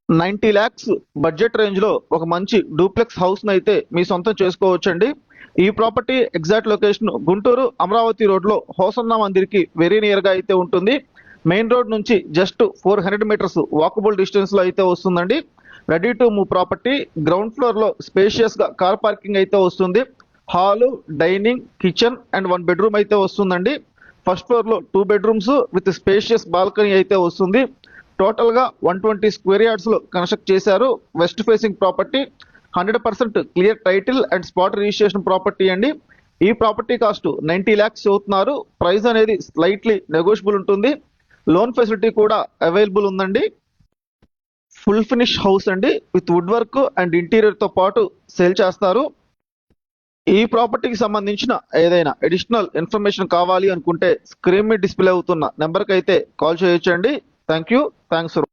90 lakhs budget range లో ఒక మంచి డూప్లెక్స్ హౌస్ అయితే మీ సొంతం చేసుకోవచ్చండి. ఈ property exact location Guntur Amaravati road లో హోసన్న మందిర్ కి వెరీ నియర్ గా అయితే ఉంటుంది. మెయిన్ రోడ్ నుంచి జస్ట్ 400 మీటర్స్ వాకబుల్ డిస్టెన్స్ లో అయితే వస్తుందండి. Ready to move property. Ground floor లో స్పేషియస్ గా కార్ పార్కింగ్ అయితే వస్తుంది. Hall, dining, kitchen and 1 bedroom అయితే వస్తుందండి. ఫస్ట్ ఫ్లోర్ లో 2 బెడ్రూమ్స్ విత్ స్పేషియస్ బాల్కనీ అయితే వస్తుంది. టోటల్ గా 120 స్క్వేర్ యార్డ్స్ లో కన్స్ట్రక్ట్ చేశారు. West facing property, 100% clear title and spot registration property అండి. ఈ ప్రాపర్టీ కాస్ట్ 90 lakhs చెబుతున్నారు. ప్రైస్ అనేది స్లైట్లీ నెగోషియబుల్ ఉంటుంది. లోన్ ఫెసిలిటీ కూడా అవైలబుల్ ఉందండి. ఫుల్ ఫినిష్ హౌస్ అండి, with wood work and interior తో పాటు సేల్ చేస్తారు. ఈ ప్రాపర్టీకి సంబంధించిన ఏదైనా అడిషనల్ ఇన్ఫర్మేషన్ కావాలి అనుకుంటే స్క్రీన్ మీద డిస్ప్లే అవుతున్న నెంబర్కి అయితే కాల్ చేయొచ్చండి. Thank you. Thanks for